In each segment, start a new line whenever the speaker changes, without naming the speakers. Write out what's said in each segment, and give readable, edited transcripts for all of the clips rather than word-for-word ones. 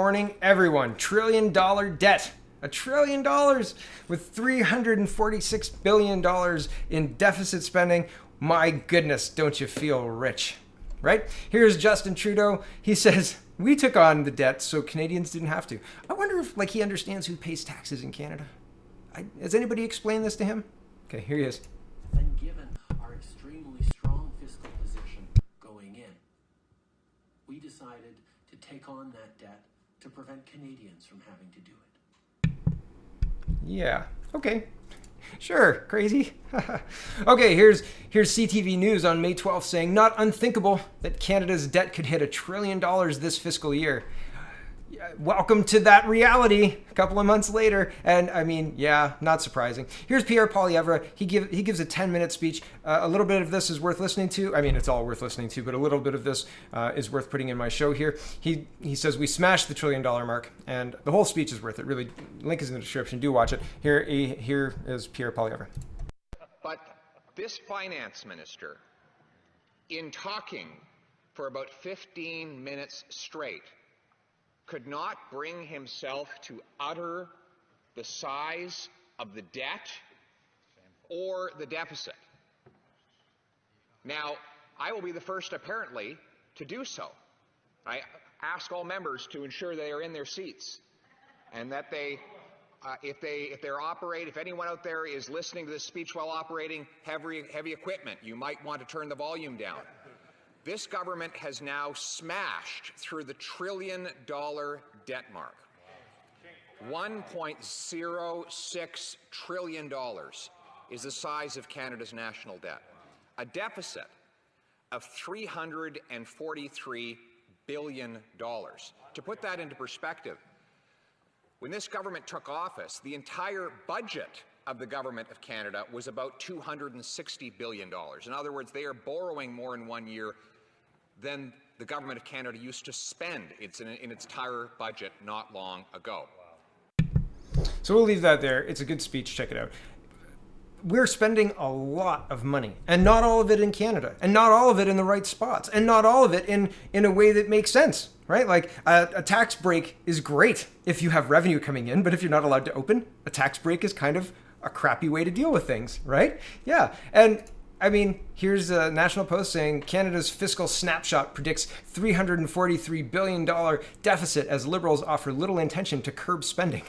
Morning, everyone. $1 trillion debt. $1 trillion with $346 billion in deficit spending. My goodness, don't you feel rich? Right? Here's Justin Trudeau. He says, we took on the debt so Canadians didn't have to. I wonder if he understands who pays taxes in Canada. Has anybody explained this to him? Okay, here he is.
And given our extremely strong fiscal position going in, we decided to take on that debt to prevent Canadians from having to do it.
Yeah, okay. Sure, crazy. Okay, here's CTV News on May 12th saying, not unthinkable that Canada's debt could hit $1 trillion this fiscal year. Welcome to that reality a couple of months later. And I mean, yeah, not surprising. Here's Pierre Poilievre. He gives a 10-minute speech. A little bit of this is worth listening to. I mean, it's all worth listening to, but a little bit of this is worth putting in my show here. He says we smashed the $1 trillion mark, and the whole speech is worth it. Really, link is in the description. Do watch it. Here is Pierre Poilievre.
But this finance minister, in talking for about 15 minutes straight, could not bring himself to utter the size of the debt or the deficit. Now, I will be the first, apparently, to do so. I ask all members to ensure they are in their seats and that they, if anyone out there is listening to this speech while operating heavy equipment, you might want to turn the volume down. This government has now smashed through the $1 trillion debt mark. $1.06 trillion is the size of Canada's national debt. A deficit of $343 billion. To put that into perspective, when this government took office, the entire budget of the Government of Canada was about $260 billion. In other words, they are borrowing more in 1 year than the Government of Canada used to spend in its entire budget not long ago.
So we'll leave that there. It's a good speech. Check it out. We're spending a lot of money, and not all of it in Canada, and not all of it in the right spots, and not all of it in a way that makes sense, right? Like a tax break is great if you have revenue coming in, but if you're not allowed to open, a tax break is kind of a crappy way to deal with things, right? Yeah, and I mean, here's a National Post saying Canada's fiscal snapshot predicts $343 billion deficit as Liberals offer little intention to curb spending.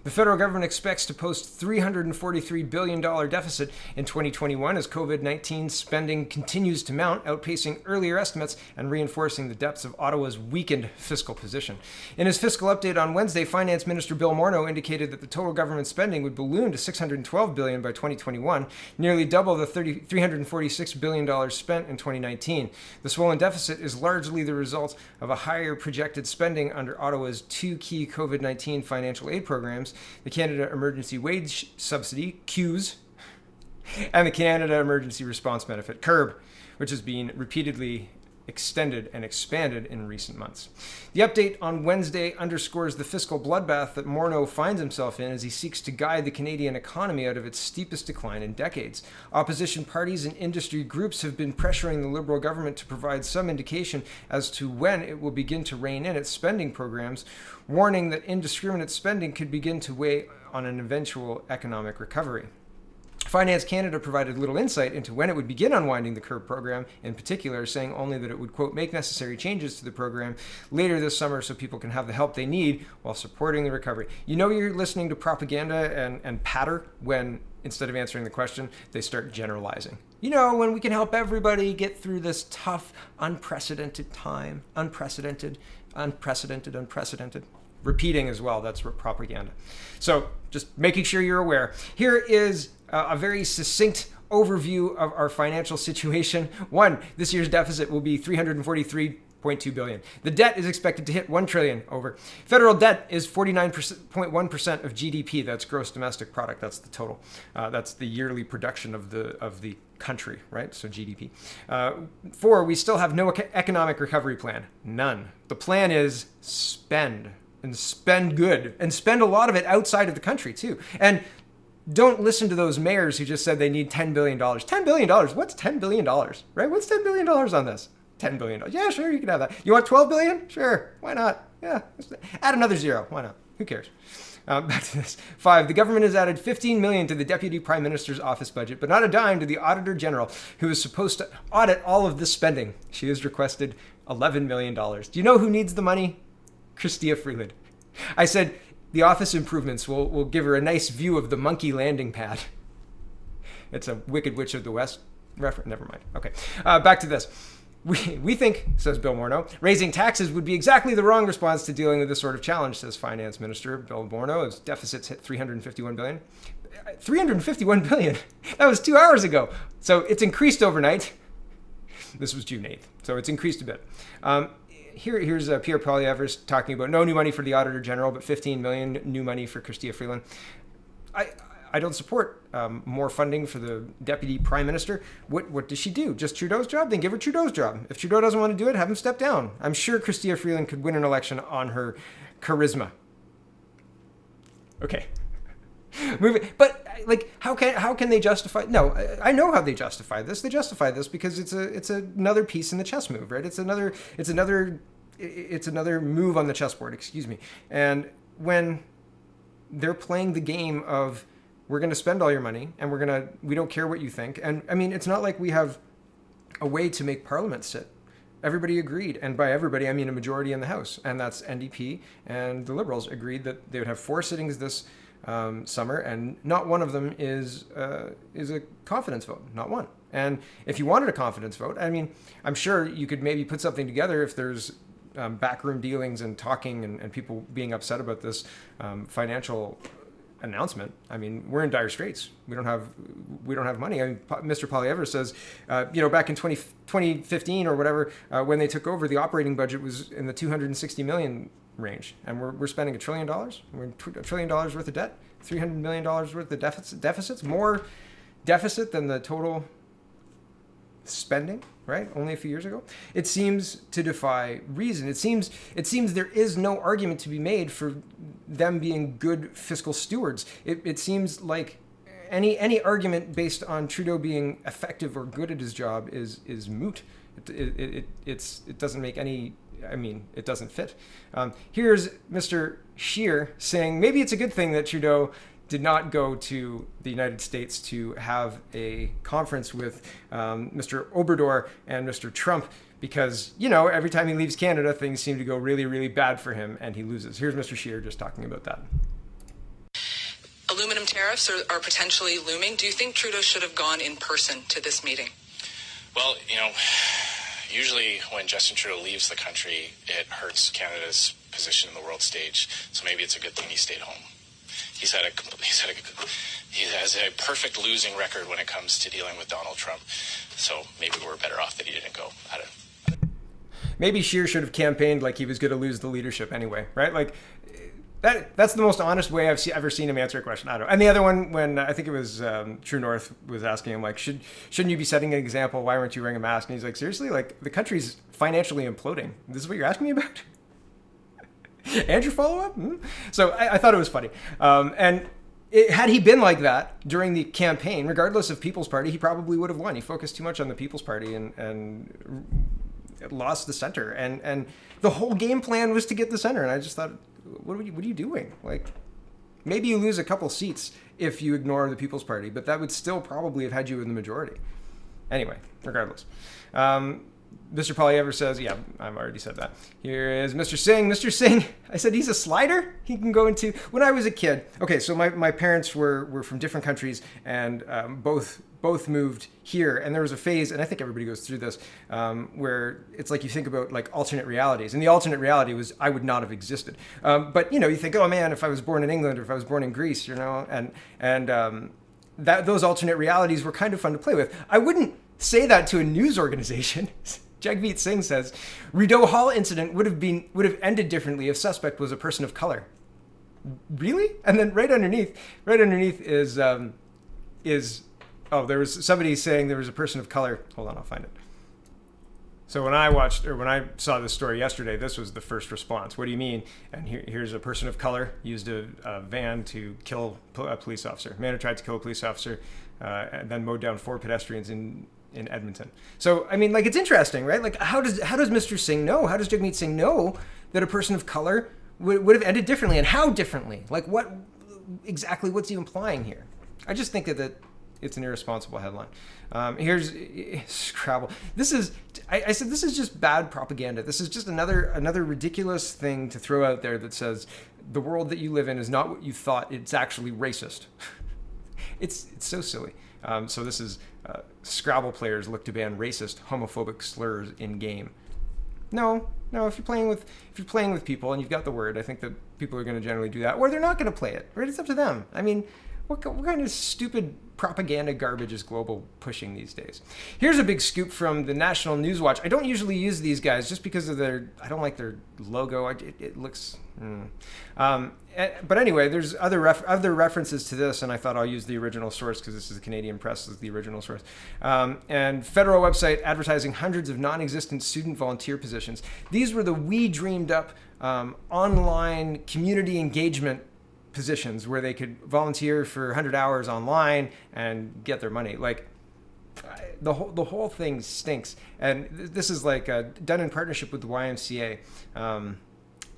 The federal government expects to post $343 billion deficit in 2021 as COVID-19 spending continues to mount, outpacing earlier estimates and reinforcing the depths of Ottawa's weakened fiscal position. In his fiscal update on Wednesday, Finance Minister Bill Morneau indicated that the total government spending would balloon to $612 billion by 2021, nearly double the $346 billion spent in 2019. The swollen deficit is largely the result of a higher projected spending under Ottawa's two key COVID-19 financial aid programs, the Canada Emergency Wage Subsidy, CEWS, and the Canada Emergency Response Benefit, CERB, which has been repeatedly extended and expanded in recent months. The update on Wednesday underscores the fiscal bloodbath that Morneau finds himself in as he seeks to guide the Canadian economy out of its steepest decline in decades. Opposition parties and industry groups have been pressuring the Liberal government to provide some indication as to when it will begin to rein in its spending programs, warning that indiscriminate spending could begin to weigh on an eventual economic recovery. Finance Canada provided little insight into when it would begin unwinding the CERB program, in particular, saying only that it would, quote, make necessary changes to the program later this summer so people can have the help they need while supporting the recovery. You know you're listening to propaganda and patter when, instead of answering the question, they start generalizing. You know, when we can help everybody get through this tough, unprecedented time. Unprecedented. Repeating as well, that's propaganda. So just making sure you're aware. Here is a very succinct overview of our financial situation. One, this year's deficit will be $343.2 billion. The debt is expected to hit $1 trillion over. Federal debt is 49.1% of GDP. That's gross domestic product. That's the total. That's the yearly production of the country, right? So GDP. 4, we still have no economic recovery plan. None. The plan is spend. And spend good. And spend a lot of it outside of the country, too. And don't listen to those mayors who just said they need $10 billion. $10 billion? What's $10 billion, right? What's $10 billion on this? $10 billion. Yeah, sure, you can have that. You want $12 billion? Sure, why not? Yeah, add another zero. Why not? Who cares? Back to this. 5, the government has added $15 million to the Deputy Prime Minister's office budget, but not a dime to the Auditor General, who is supposed to audit all of this spending. She has requested $11 million. Do you know who needs the money? Chrystia Freeland. I said the office improvements will give her a nice view of the monkey landing pad. It's a Wicked Witch of the West reference. Never mind. Okay, back to this. We think, says Bill Morneau, raising taxes would be exactly the wrong response to dealing with this sort of challenge, says Finance Minister Bill Morneau, as deficits hit $351 billion. $351 billion? That was 2 hours ago. So it's increased overnight. This was June 8th, so it's increased a bit. Here's Pierre Poilievre talking about no new money for the Auditor General, but $15 million new money for Chrystia Freeland. I don't support more funding for the Deputy Prime Minister. What does she do? Just Trudeau's job? Then give her Trudeau's job. If Trudeau doesn't want to do it, have him step down. I'm sure Chrystia Freeland could win an election on her charisma. Okay. But like, how can they justify? No, I know how they justify this. They justify this because it's another piece in the chess move, right? It's another move on the chessboard. Excuse me. And when they're playing the game of we're going to spend all your money and we don't care what you think. And I mean, it's not like we have a way to make Parliament sit. Everybody agreed. And by everybody, I mean a majority in the House. And that's NDP and the Liberals agreed that they would have 4 sittings this summer. And not one of them is a confidence vote. Not one. And if you wanted a confidence vote, I mean, I'm sure you could maybe put something together if there's backroom dealings and talking and people being upset about this financial announcement. I mean, we're in dire straits. We don't have money. I mean, Mr. Poilievre says, back in 2015 or whatever, when they took over, the operating budget was in the $260 million range, and we're spending $1 trillion. We're in $1 trillion worth of debt, $300 million worth of deficits, more deficit than the total spending, right? Only a few years ago. It seems to defy reason. It seems there is no argument to be made for them being good fiscal stewards. It seems like any argument based on Trudeau being effective or good at his job is moot. It doesn't make any. I mean, it doesn't fit. Here's Mr. Scheer saying maybe it's a good thing that Trudeau did not go to the United States to have a conference with Mr. Obrador and Mr. Trump because, every time he leaves Canada, things seem to go really, really bad for him and he loses. Here's Mr. Scheer just talking about that.
Aluminum tariffs are potentially looming. Do you think Trudeau should have gone in person to this meeting?
Well, usually when Justin Trudeau leaves the country, it hurts Canada's position in the world stage. So maybe it's a good thing he stayed home. He has a perfect losing record when it comes to dealing with Donald Trump. So maybe we're better off that he didn't go.
Maybe Scheer should have campaigned like he was going to lose the leadership anyway, right? Like that's the most honest way I've ever seen him answer a question. I don't know. And the other one, when I think it was True North was asking him, like, shouldn't you be setting an example? Why weren't you wearing a mask? And he's like, seriously? Like, the country's financially imploding. This is what you're asking me about? And your follow-up? So I thought it was funny. And had he been like that during the campaign, regardless of People's Party, he probably would have won. He focused too much on the People's Party and lost the center. And the whole game plan was to get the center. And I just thought, what are you doing? Like, maybe you lose a couple seats if you ignore the People's Party, but that would still probably have had you in the majority. Anyway, regardless. Mr. Poilievre says, yeah, I've already said that. Here is Mr. Singh. Mr. Singh, I said he's a slider. He can go into, when I was a kid. Okay, so my parents were from different countries and both moved here. And there was a phase, and I think everybody goes through this, where it's like you think about like alternate realities. And the alternate reality was I would not have existed. But, you think, oh man, if I was born in England or if I was born in Greece, and those alternate realities were kind of fun to play with. I wouldn't say that to a news organization. Jagmeet Singh says, Rideau Hall incident would have ended differently if suspect was a person of color. Really? And then right underneath is there was somebody saying there was a person of color. Hold on, I'll find it. So when I saw this story yesterday, this was the first response. What do you mean? And here's a person of color used a van to kill a police officer. A man who tried to kill a police officer and then mowed down 4 pedestrians in in Edmonton. So, I mean, like, it's interesting, right? Like, how does Mr. Singh know? How does Jagmeet Singh know that a person of color would have ended differently, and how differently? Like, what's he implying here? I just think that it's an irresponsible headline. Here's Scrabble. I said this is just bad propaganda. This is just another ridiculous thing to throw out there that says the world that you live in is not what you thought. It's actually racist. It's so silly. So this is Scrabble players look to ban racist, homophobic slurs in game. No. If you're playing with people and you've got the word, I think that people are going to generally do that, or they're not going to play it. Right? It's up to them. I mean, what kind of stupid propaganda garbage is Global pushing these days? Here's a big scoop from the National News Watch. I don't usually use these guys just because of I don't like their logo. It looks... But anyway, there's other references to this, and I thought I'll use the original source because this is the Canadian Press is the original source. And federal website advertising hundreds of non-existent student volunteer positions. These were the dreamed up online community engagement positions where they could volunteer for 100 hours online and get their money. Like, the whole thing stinks. And this is like done in partnership with the YMCA.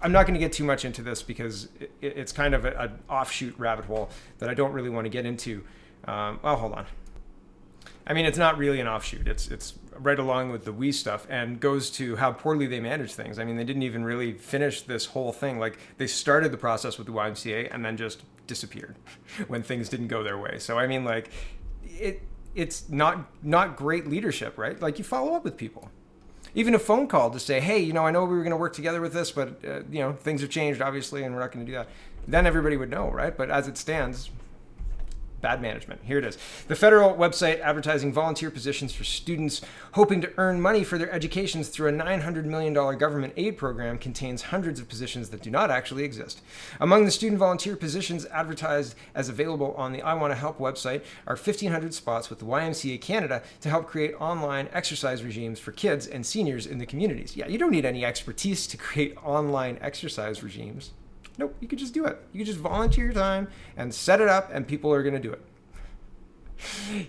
I'm not going to get too much into this because it's kind of an offshoot rabbit hole that I don't really want to get into. Well, hold on. I mean, it's not really an offshoot. It's right along with the We stuff and goes to how poorly they manage things. I mean, they didn't even really finish this whole thing. Like, they started the process with the YMCA and then just disappeared when things didn't go their way. So, I mean, like, it's not great leadership, right? Like, you follow up with people. Even a phone call to say, hey, I know we were going to work together with this, but, things have changed, obviously, and we're not going to do that. Then everybody would know, right? But as it stands, bad management. Here it is. The federal website advertising volunteer positions for students hoping to earn money for their educations through a $900 million government aid program contains hundreds of positions that do not actually exist. Among the student volunteer positions advertised as available on the I Want to Help website are 1,500 spots with the YMCA Canada to help create online exercise regimes for kids and seniors in the communities. Yeah, you don't need any expertise to create online exercise regimes. Nope, you could just do it. You could just volunteer your time and set it up, and people are going to do it.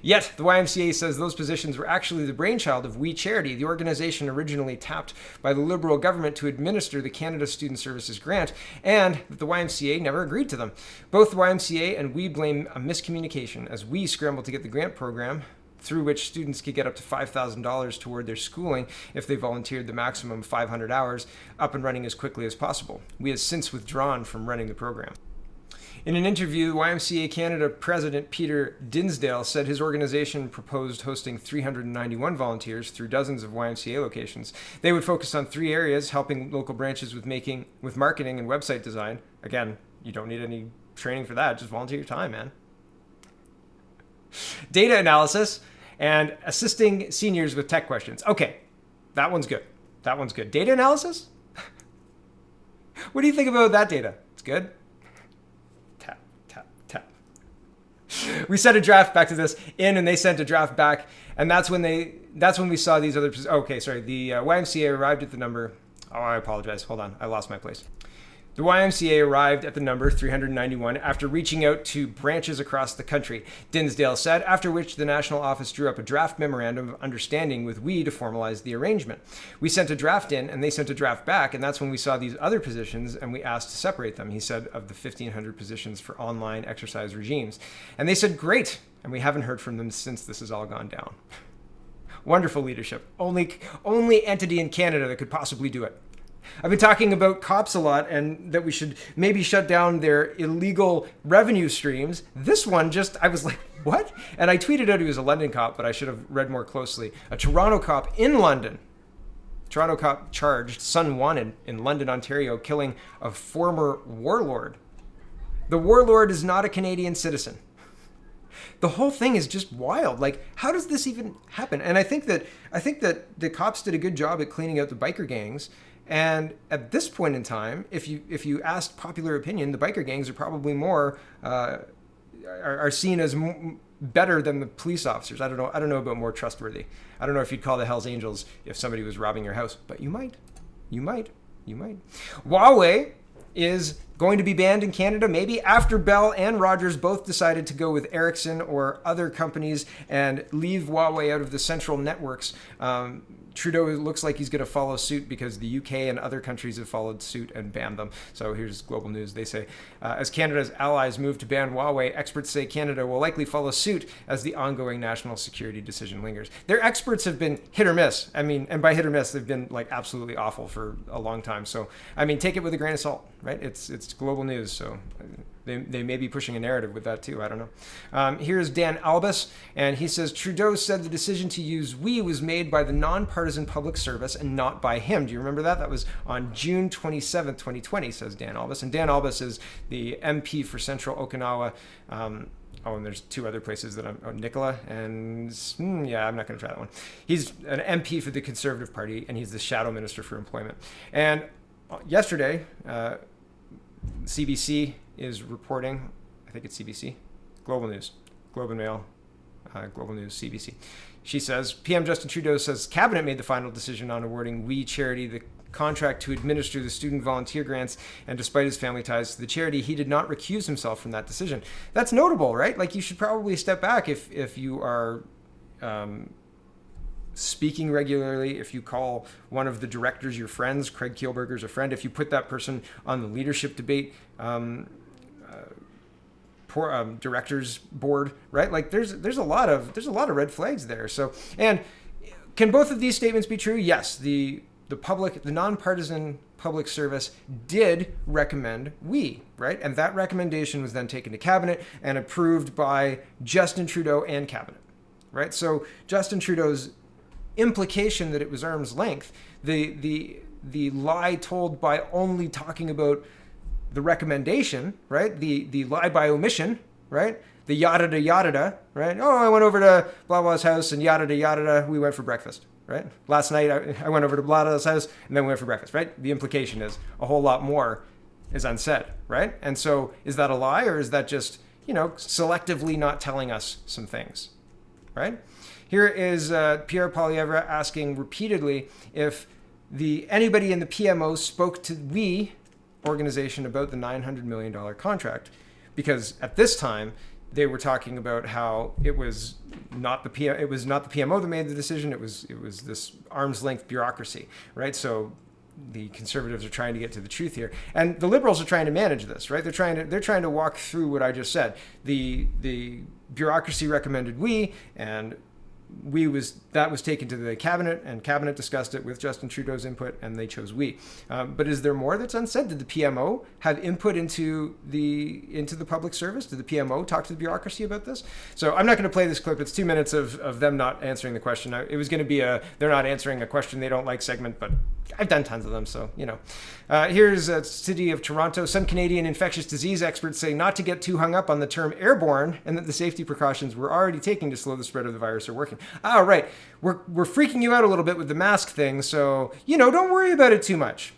Yet, the YMCA says those positions were actually the brainchild of We Charity, the organization originally tapped by the Liberal government to administer the Canada Student Services grant, and that the YMCA never agreed to them. Both the YMCA and We blame a miscommunication as We scrambled to get the grant program, through which students could get up to $5,000 toward their schooling if they volunteered the maximum 500 hours, up and running as quickly as possible. We have since withdrawn from running the program. In an interview, YMCA Canada President Peter Dinsdale said his organization proposed hosting 391 volunteers through dozens of YMCA locations. They would focus on 3 areas, helping local branches with marketing and website design. Again, you don't need any training for that. Just volunteer your time, man. Data analysis and assisting seniors with tech questions. Okay, that one's good. Data analysis? What do you think about that data? It's good? Tap. We sent a draft back to this and they sent a draft back, and that's when we saw these other... Okay, sorry. The YMCA arrived at the number... Oh, I apologize. Hold on. I lost my place. The YMCA arrived at the number 391 after reaching out to branches across the country, Dinsdale said, after which the national office drew up a draft memorandum of understanding with We to formalize the arrangement. We sent a draft in and they sent a draft back, and that's when we saw these other positions and we asked to separate them, he said, of the 1,500 positions for online exercise regimes. And they said, great, and we haven't heard from them since this has all gone down. Wonderful leadership. Only entity in Canada that could possibly do it. I've been talking about cops a lot and that we should maybe shut down their illegal revenue streams. This one I was like, what? And I tweeted out he was a London cop, but I should have read more closely. A Toronto cop in London. Toronto cop charged, son wanted, in London, Ontario, killing a former warlord. The warlord is not a Canadian citizen. The whole thing is just wild. Like, how does this even happen? And I think that the cops did a good job at cleaning out the biker gangs. And at this point in time, if you asked popular opinion, the biker gangs are probably more are seen as better than the police officers. I don't know about more trustworthy. I don't know if you'd call the Hells Angels if somebody was robbing your house, but you might. Hauwei is going to be banned in Canada, maybe, after Bell and Rogers both decided to go with Ericsson or other companies and leave Huawei out of the central networks. Trudeau looks like he's going to follow suit because the UK and other countries have followed suit and banned them. So here's Global News. They say, as Canada's allies move to ban Huawei, experts say Canada will likely follow suit as the ongoing national security decision lingers. Their experts have been hit or miss. I mean, and by hit or miss, they've been like absolutely awful for a long time. So, I mean, take it with a grain of salt, right? It's Global News. So they may be pushing a narrative with that too. I don't know. Here's Dan Albus, and he says, Trudeau said the decision to use we was made by the nonpartisan public service and not by him. Do you remember that? That was on June 27th, 2020, says Dan Albus. And Dan Albus is the MP for Central Okinawa. And there's two other places that Nicola and I'm not going to try that one. He's an MP for the Conservative Party, and he's the Shadow Minister for Employment. And yesterday, CBC is reporting, I think it's CBC, Global News, Globe and Mail, Global News, CBC. She says, PM Justin Trudeau says Cabinet made the final decision on awarding We Charity the contract to administer the student volunteer grants, and despite his family ties to the charity, he did not recuse himself from that decision. That's notable, right? Like, you should probably step back if you are speaking regularly, if you call one of the directors your friends. Craig Kielburger's a friend. If you put that person on the leadership debate directors board, right? Like, there's a lot of red flags there. So, and can both of these statements be true? Yes. The nonpartisan public service did recommend we, right? And that recommendation was then taken to Cabinet and approved by Justin Trudeau and Cabinet, right? So Justin Trudeau's implication that it was arm's length, the lie told by only talking about the recommendation, right? The lie by omission, right? The yada da yada da, right? Oh, I went over to blah blah's house and yada da yada da. We went for breakfast, right? Last night I went over to blah blah's house and then we went for breakfast, right? The implication is a whole lot more is unsaid, right? And so is that a lie, or is that just, selectively not telling us some things, right? Here is Pierre Poilievre asking repeatedly if anybody in the PMO spoke to we organization about the $900 million contract, because at this time they were talking about how it was not the PMO that made the decision. It was this arm's length bureaucracy, right? So the Conservatives are trying to get to the truth here, and the Liberals are trying to manage this, right? They're trying to walk through what I just said. The bureaucracy recommended we, and that was taken to the Cabinet, and Cabinet discussed it with Justin Trudeau's input, and they chose we. But is there more that's unsaid? Did the PMO have input into the public service? Did the PMO talk to the bureaucracy about this? So I'm not going to play this clip. It's 2 minutes of them not answering the question. It was going to be they're not answering a question they don't like segment, but I've done tons of them, so here's City of Toronto. Some Canadian infectious disease experts say not to get too hung up on the term airborne, and that the safety precautions we're already taking to slow the spread of the virus are working. Oh, right. We're freaking you out a little bit with the mask thing, so, don't worry about it too much.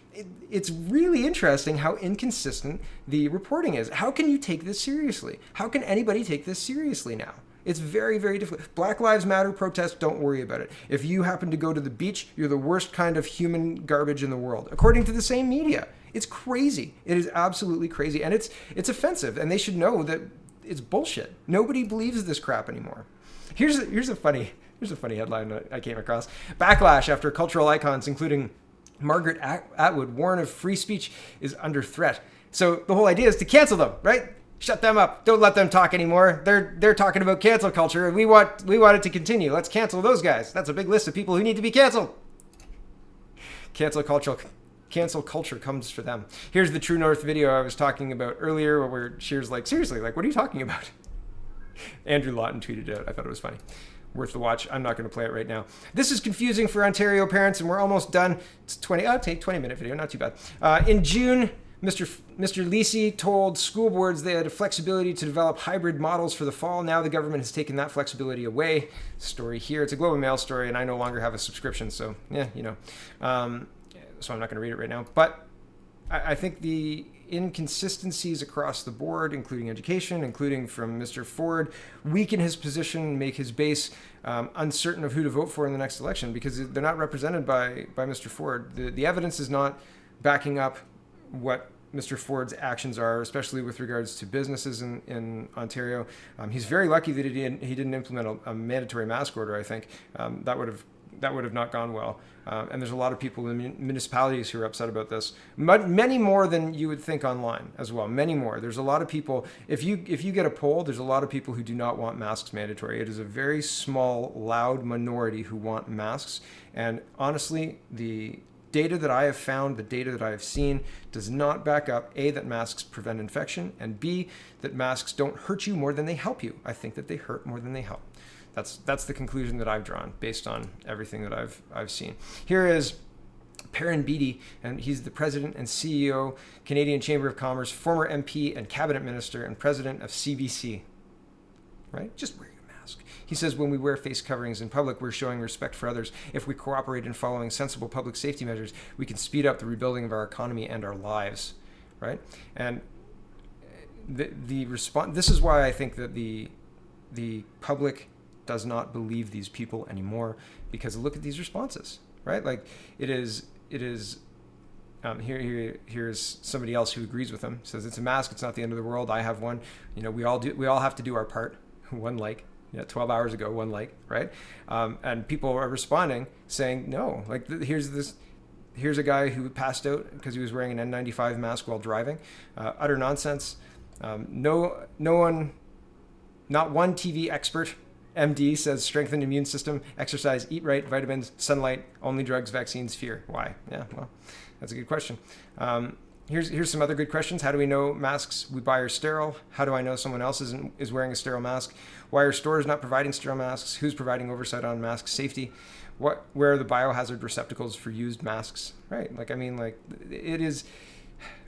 It's really interesting how inconsistent the reporting is. How can you take this seriously? How can anybody take this seriously now? It's very, very difficult. Black Lives Matter protests, don't worry about it. If you happen to go to the beach, you're the worst kind of human garbage in the world, according to the same media. It's crazy. It is absolutely crazy. And it's offensive. And they should know that it's bullshit. Nobody believes this crap anymore. Here's a funny headline that I came across. Backlash after cultural icons, including Margaret Atwood, warn of free speech is under threat. So the whole idea is to cancel them, right? Shut them up. Don't let them talk anymore. They're talking about cancel culture, and we want it to continue. Let's cancel those guys. That's a big list of people who need to be canceled. Cancel culture comes for them. Here's the True North video I was talking about earlier, where Scheer's like, seriously, like, what are you talking about? Andrew Lawton tweeted it out. I thought it was funny. Worth the watch. I'm not going to play it right now. This is confusing for Ontario parents, and we're almost done. It's 20-minute video, not too bad. In June, Mr. Lecce told school boards they had a flexibility to develop hybrid models for the fall. Now the government has taken that flexibility away. Story here. It's a Globe and Mail story, and I no longer have a subscription, so so I'm not going to read it right now. But I think the inconsistencies across the board, including education, including from Mr. Ford, weaken his position, make his base uncertain of who to vote for in the next election, because they're not represented by Mr. Ford. The evidence is not backing up what Mr. Ford's actions are, especially with regards to businesses in Ontario. He's very lucky that he didn't implement a mandatory mask order. I think that would have not gone well. And there's a lot of people in municipalities who are upset about this. Many more than you would think online as well. Many more. There's a lot of people. If you get a poll, there's a lot of people who do not want masks mandatory. It is a very small, loud minority who want masks. And honestly, the data that I have found, the data that I have seen, does not back up, A, that masks prevent infection, and B, that masks don't hurt you more than they help you. I think that they hurt more than they help. That's the conclusion that I've drawn based on everything that I've seen. Here is Perrin Beatty, and he's the president and CEO, Canadian Chamber of Commerce, former MP and cabinet minister, and president of CBC. Right? Just wear your mask. He says, when we wear face coverings in public, we're showing respect for others. If we cooperate in following sensible public safety measures, we can speed up the rebuilding of our economy and our lives. Right? And the response. This is why I think that the public does not believe these people anymore, because look at these responses, right? Like here's somebody else who agrees with him, says it's a mask, it's not the end of the world. I have one, we all have to do our part. 12 hours ago, right? And people are responding saying no, like here's a guy who passed out because he was wearing an N95 mask while driving. Utter nonsense. Not one TV expert MD says strengthen immune system, exercise, eat right, vitamins, sunlight, only drugs, vaccines, fear. Why? Yeah, well, that's a good question. Here's some other good questions. How do we know masks we buy are sterile? How do I know someone else is wearing a sterile mask? Why are stores not providing sterile masks? Who's providing oversight on mask safety? Where are the biohazard receptacles for used masks? Right? It is...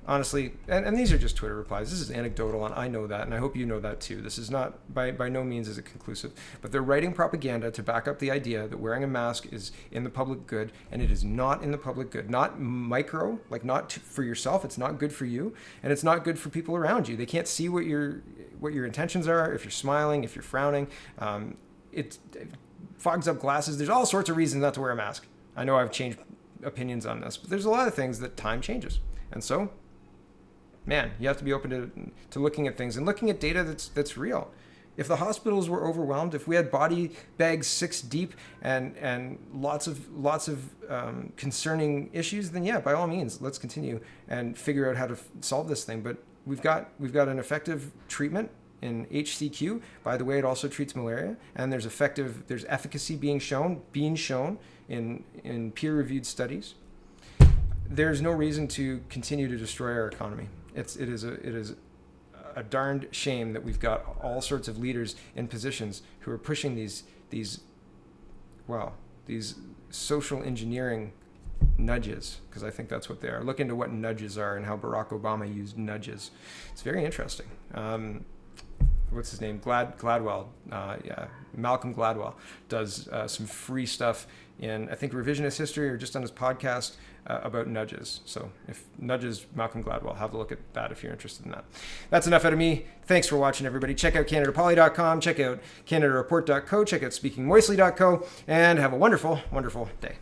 Honestly, and these are just Twitter replies. This is anecdotal, and I know that, and I hope you know that too. This is not, by no means is it conclusive, but they're writing propaganda to back up the idea that wearing a mask is in the public good, and it is not in the public good. Not not for yourself. It's not good for you, and it's not good for people around you. They can't see what your intentions are, if you're smiling, if you're frowning. It fogs up glasses. There's all sorts of reasons not to wear a mask. I know I've changed opinions on this, but there's a lot of things that time changes, and so... Man, you have to be open to looking at things and looking at data that's real. If the hospitals were overwhelmed, if we had body bags 6 deep and lots of concerning issues, then yeah, by all means, let's continue and figure out how to solve this thing. But we've got an effective treatment in HCQ. By the way, it also treats malaria, and there's efficacy being shown in peer-reviewed studies. There's no reason to continue to destroy our economy. It is a darned shame that we've got all sorts of leaders in positions who are pushing these social engineering nudges, because I think that's what they are. Look into what nudges are and how Barack Obama used nudges. It's very interesting. What's his name? Gladwell. Malcolm Gladwell does some free stuff in, I think, Revisionist History or just on his podcast about nudges. So if nudges, Malcolm Gladwell, have a look at that if you're interested in that. That's enough out of me. Thanks for watching, everybody. Check out CanadaPoly.com. Check out CanadaReport.co. Check out SpeakingMoistly.co. And have a wonderful, wonderful day.